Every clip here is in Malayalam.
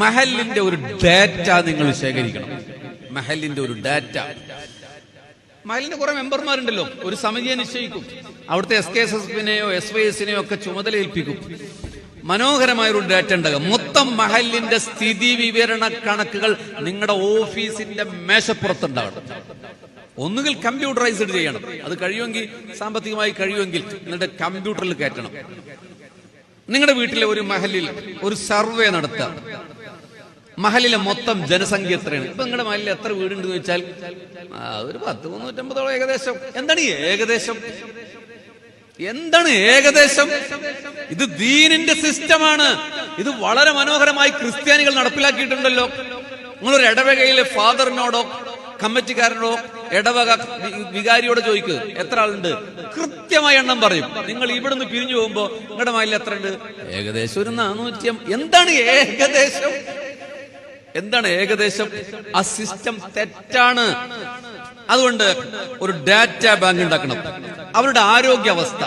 മഹലിന്റെ ഒരു ഡാറ്റ നിങ്ങൾ ശേഖരിക്കണം. മഹലിന്റെ ഒരു ഡാറ്റ. മഹലിന്റെ കുറെ മെമ്പർമാരുണ്ടല്ലോ, ഒരു സമിതിയെ നിശ്ചയിക്കും. അവിടുത്തെ SKSSനെയോ SYSനെയോ ഒക്കെ ചുമതല ഏൽപ്പിക്കും. മനോഹരമായൊരു ഡാറ്റ ഉണ്ടാകും. മൊത്തം മഹലിന്റെ സ്ഥിതി വിവരണ കണക്കുകൾ നിങ്ങളുടെ ഓഫീസിന്റെ മേശപ്പുറത്തുണ്ടാകണം. ഒന്നുകിൽ കമ്പ്യൂട്ടറൈസ്ഡ് ചെയ്യണം, അത് കഴിയുമെങ്കിൽ സാമ്പത്തികമായി കഴിയുമെങ്കിൽ നിങ്ങളുടെ കമ്പ്യൂട്ടറിൽ കയറ്റണം. നിങ്ങളുടെ വീട്ടിലെ ഒരു മഹലിൽ ഒരു സർവേ നടത്താം. മഹലിലെ മൊത്തം ജനസംഖ്യ എത്രയാണ്? ഇപ്പൊ നിങ്ങളുടെ മഹലിൽ എത്ര വീടുണ്ടെന്ന് വെച്ചാൽ ഒരു 350 ഏകദേശം. എന്താണ് ഈ ഏകദേശം? എന്താണ് ഏകദേശം? ഇത് ദീനിന്റെ സിസ്റ്റമാണ്. ഇത് വളരെ മനോഹരമായി ക്രിസ്ത്യാനികൾ നടപ്പിലാക്കിയിട്ടുണ്ടല്ലോ. നിങ്ങളൊരു ഇടവകയിലെ ഫാദറിനോടോ കമ്മിറ്റിക്കാരനോടോ ഇടവക വികാരിയോട് ചോദിക്കുക എത്ര ആളുണ്ട്, കൃത്യമായ എണ്ണം പറയും. നിങ്ങൾ ഇവിടുന്ന് പിരിഞ്ഞു പോകുമ്പോ നിങ്ങളുടെ മഹലിൽ എത്ര ഉണ്ട്? ഏകദേശം ഒരു 400. എന്താണ് ഏകദേശം? എന്താണ് ഏകദേശം? ആ സിസ്റ്റം തെറ്റാണ്. അതുകൊണ്ട് ഒരു ഡാറ്റ ബാങ്ക് ഉണ്ടാക്കണം. അവരുടെ ആരോഗ്യാവസ്ഥ,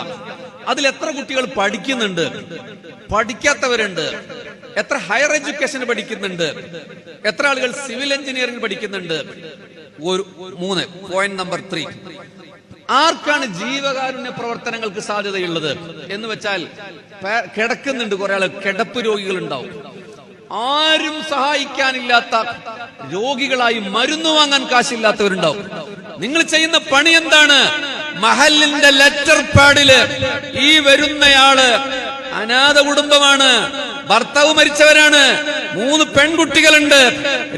അതിൽ എത്ര കുട്ടികൾ പഠിക്കുന്നുണ്ട്, പഠിക്കാത്തവരുണ്ട്, എത്ര ഹയർ എഡ്യൂക്കേഷൻ പഠിക്കുന്നുണ്ട്, എത്ര ആളുകൾ സിവിൽ എഞ്ചിനീയറിംഗ് പഠിക്കുന്നുണ്ട്. 3 പോയിന്റ് നമ്പർ 3, ആർക്കാണ് ജീവകാരുണ്യ പ്രവർത്തനങ്ങൾക്ക് സാധ്യതയുള്ളത് എന്ന് വെച്ചാൽ കിടക്കുന്നുണ്ട് കുറെ ആൾ, കിടപ്പ് രോഗികൾ ഉണ്ടാവും. ആരും സഹായിക്കാനില്ലാത്ത രോഗികളായി മരുന്ന് വാങ്ങാൻ കാശില്ലാത്തവരുണ്ടാവും. നിങ്ങൾ ചെയ്യുന്ന പണി എന്താണ്? മഹലിന്റെ ലെറ്റർ പാഡില് ഈ വരുന്നയാള് അനാഥ കുടുംബമാണ്, ഭർത്താവ് മരിച്ചവരാണ്, 3 പെൺകുട്ടികളുണ്ട്,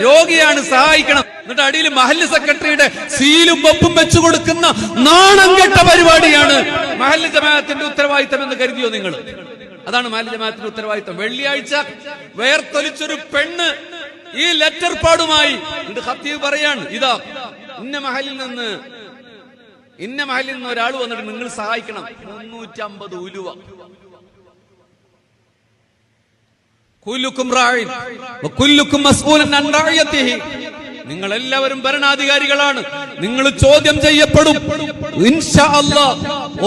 രോഗിയാണ്, സഹായിക്കണം. എന്നിട്ട് അടിയിൽ മഹല്ല് സെക്രട്ടറിയുടെ സീലും ഒപ്പും വെച്ചു കൊടുക്കുന്ന നാണം കെട്ട പരിപാടിയാണ് മഹല്ല് ജമാഅത്തിന്റെ ഉത്തരവാദിത്തം എന്ന് കരുതിയോ നിങ്ങൾ? അതാണ് മഹല്ല് ജമാഅത്തിന്റെ ഉത്തരവാദിത്തം. വെള്ളിയാഴ്ച വേർത്തൊലിച്ചൊരു പെണ്ണ് ഈ ലെറ്റർ പാടുമായി ഖത്തീബ് പറയാണ്, ഇതാ ഇന്ന മഹലിൽ നിന്ന് ഒരാൾ വന്നിട്ട് നിങ്ങൾ സഹായിക്കണം, 350 ഉലുവ. കുല്ലുക്കും റാഇൻ വകുല്ലുക്കും മസ്ഊലൻ അൻ റഅയതിഹി. നിങ്ങൾ എല്ലാവരും ഭരണാധികാരികളാണ്, നിങ്ങൾ ചോദ്യം ചെയ്യപ്പെടും. ഇൻഷാ അല്ലാഹ്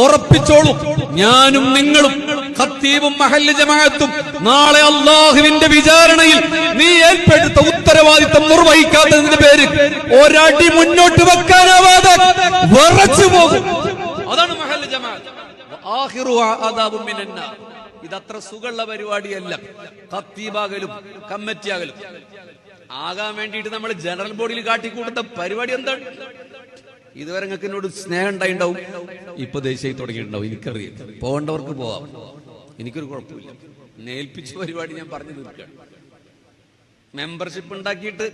ഉറപ്പിച്ചോളൂ, ഞാനും നിങ്ങളും ഖത്തീബും മഹല്ല് ജമാഅത്തും നാളെ അല്ലാഹുവിന്റെ വിചാരണയിൽ നീ ഏൽപ്പെടുത്ത ഉത്തരവാദിത്തം നിർവഹിക്കാത്തതിന്റെ പേര് ഒരടി മുന്നോട്ട് വെക്കാനാവാതെ വിറച്ചു പോകും. അതാണ് മഹല്ല് ജമാഅത്ത്. ആഖിറുഹാ അദാബും മിനന്നാർ. ഇതത്ര സുഖമുള്ള പരിപാടിയല്ല. ഖത്തീബാകലും കമ്മിറ്റിയാകലും ആകാൻ വേണ്ടിയിട്ട് നമ്മൾ ജനറൽ ബോഡിയിൽ കാട്ടിക്കൂട്ടുന്ന പരിപാടി എന്താണ്? ഇതുവരെ നിങ്ങൾക്ക് എന്നോട് സ്നേഹം ഉണ്ടായിണ്ടാവും, ഇപ്പൊ ദേശീയ തുടങ്ങിയിട്ടുണ്ടാവും. എനിക്കറിയാം, പോകേണ്ടവർക്ക് പോവാം, എനിക്കൊരു കുഴപ്പമില്ല. നേൽപ്പിച്ച പരിപാടി ഞാൻ പറഞ്ഞു തീർക്കുകയാണ്. മെമ്പർഷിപ്പ് ഉണ്ടാക്കിയിട്ട്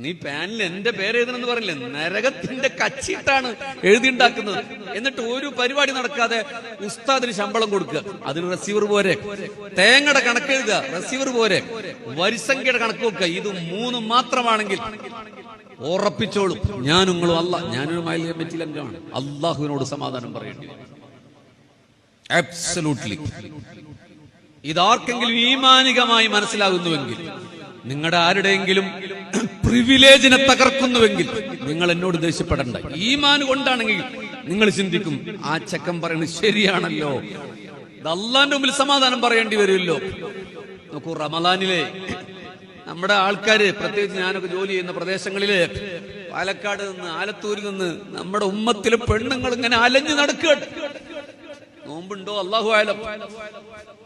നീ പാനിൽ എന്റെ പേര് എഴുതണമെന്ന് പറഞ്ഞില്ലേ? നരകത്തിന്റെ കച്ചിട്ടാണ് എഴുതിണ്ടാക്കുന്നത്. എന്നിട്ട് ഒരു പരിപാടി നടക്കാതെ ഉസ്താദിന് ശമ്പളം കൊടുക്കുക, അതിന് റെസീവർ പോരെ. തേങ്ങയുടെ കണക്ക് എഴുതുക, റെസീവർ പോരെ. വരിസംഖ്യയുടെ കണക്ക് വെക്കുക. ഇത് 3 മാത്രമാണെങ്കിൽ ഉറപ്പിച്ചോളൂ, ഞാനും നിങ്ങളും ഞാനൊരു മഹല്ല് കമ്മിറ്റിയിൽ അംഗമാണ്, അള്ളാഹുവിനോട് സമാധാനം പറയേണ്ടി വരും. അബ്സല്യൂട്ട്ലി. ഇതാർക്കെങ്കിലും ഈമാനികമായി മനസ്സിലാകുന്നുവെങ്കിൽ, നിങ്ങളുടെ ആരുടെയെങ്കിലും പ്രിവിലേജിനെ തകർക്കുന്നുവെങ്കിൽ നിങ്ങൾ എന്നോട് ദേഷ്യപ്പെടണ്ട. ഈമാൻ കൊണ്ടാണെങ്കിൽ നിങ്ങൾ ചിന്തിക്കും, ആ ചെക്കൻ പറയുന്നത് ശരിയാണല്ലോ, ഇത് അള്ളാന്റെ മുമ്പിൽ സമാധാനം പറയേണ്ടി വരുമല്ലോ. നോക്കൂ, റമദാനിലെ നമ്മുടെ ആൾക്കാര്, പ്രത്യേകിച്ച് ഞാനൊക്കെ ജോലി ചെയ്യുന്ന പ്രദേശങ്ങളില്, പാലക്കാട് നിന്ന് ആലത്തൂരിൽ നിന്ന് നമ്മുടെ ഉമ്മത്തിലെ പെണ്ണുങ്ങൾ ഇങ്ങനെ അലഞ്ഞു നടക്കുക. നോമ്പുണ്ടോ അല്ലാഹു ആലം,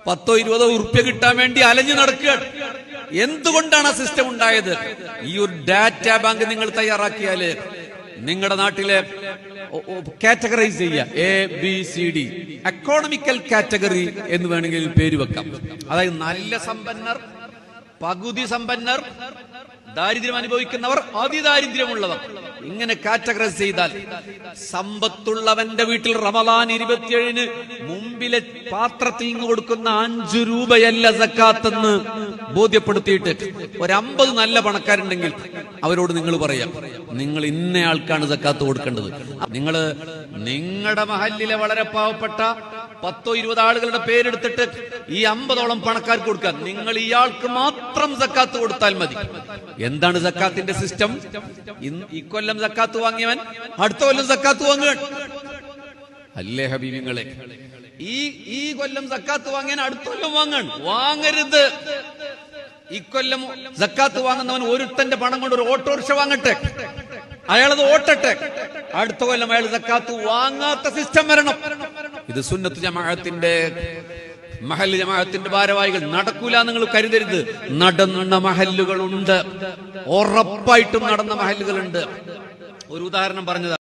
10-20 ഉറുപ്യ കിട്ടാൻ വേണ്ടി അലഞ്ഞു നടക്കുക. എന്തുകൊണ്ടാണ് ആ സിസ്റ്റം ഉണ്ടായത്? ഈ ഒരു ഡാറ്റ ബാങ്ക് നിങ്ങൾ തയ്യാറാക്കിയാല് നിങ്ങളുടെ നാട്ടിലെ കാറ്റഗറൈസ് ചെയ്യുക, ABCD, എക്കോണമിക്കൽ കാറ്റഗറി എന്ന് വേണമെങ്കിൽ പേര് വെക്കാം. അതായത് നല്ല സമ്പന്നർ, പകുതി സമ്പന്നർ, ദാരിദ്ര്യം അനുഭവിക്കുന്നവർ, അതിദാരിദ്ര്യമുള്ളവർ, ഇങ്ങനെ കാറ്റഗറൈസ് ചെയ്താൽ സമ്പത്തുള്ളവന്റെ വീട്ടിൽ റമദാൻ 27-ന് മുമ്പിലെ പാത്രത്തിൽ നിന്ന് കൊടുക്കുന്ന 5 രൂപയല്ല സക്കാത്തെന്ന് ബോധ്യപ്പെടുത്തിയിട്ട് ഒരു 50 നല്ല പണക്കാരുണ്ടെങ്കിൽ അവരോട് നിങ്ങൾ പറയാം, നിങ്ങൾ ഇന്നയാൾക്കാണ് സക്കാത്ത് കൊടുക്കേണ്ടത്. നിങ്ങളുടെ മഹല്ലിലെ വളരെ പാവപ്പെട്ട 10-20 ആളുകളുടെ പേരെടുത്തിട്ട് ഈ 50ഓളം പണക്കാർക്ക് കൊടുക്കാൻ, നിങ്ങൾ ഇയാൾക്ക് മാത്രം സക്കാത്ത് കൊടുത്താൽ മതി. എന്താണ് സക്കാത്തിന്റെ സിസ്റ്റം? ഇക്കൊല്ലം സക്കാത്ത് വാങ്ങിയവൻ അടുത്ത കൊല്ലം സക്കാത്ത് വാങ്ങുക അല്ലേ ഹബീബിങ്ങളെ? ഈ കൊല്ലം സക്കാത്ത് വാങ്ങിയാൻ അടുത്ത കൊല്ലം വാങ്ങരുത്. ഇക്കൊല്ലം സക്കാത്ത് വാങ്ങുന്നവൻ ഒരുത്തന്റെ പണം കൊണ്ട് ഒരു ഓട്ടോറിക്ഷ വാങ്ങട്ടെ, അയാളത് ഓട്ടട്ടെ. അടുത്ത കൊല്ലം അയാൾ സക്കാത്ത് വാങ്ങാത്ത സിസ്റ്റം വരണം. ഇത് സുന്നത്ത് ജമാഅത്തിന്റെ മഹല്ല് ജമാഅത്തിന്റെ ഭാരവാഹികൾ നടക്കൂല നിങ്ങൾ കരുതരുത്. നടന്ന മഹല്ലുകളുണ്ട്, ഉറപ്പായിട്ടും നടന്ന മഹല്ലുകളുണ്ട്. ഒരു ഉദാഹരണം പറഞ്ഞത്